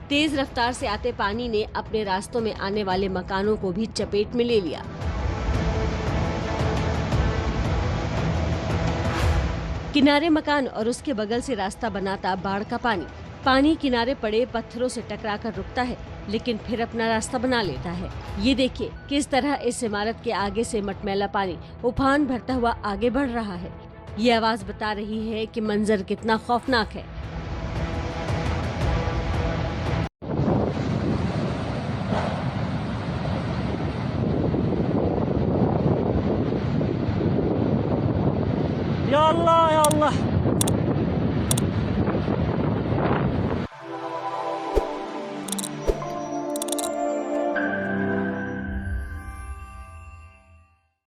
तेज रफ्तार से आते पानी ने अपने रास्तों में आने वाले मकानों को भी चपेट में ले लिया। किनारे मकान और उसके बगल से रास्ता बनाता बाढ़ का पानी। पानी किनारे पड़े पत्थरों से टकराकर रुकता है, लेकिन फिर अपना रास्ता बना लेता है। ये देखिए किस तरह इस इमारत के आगे से मटमैला पानी उफान भरता हुआ आगे बढ़ रहा है। ये आवाज बता रही है कि मंजर कितना खौफनाक है। या अल्लाह या अल्लाह।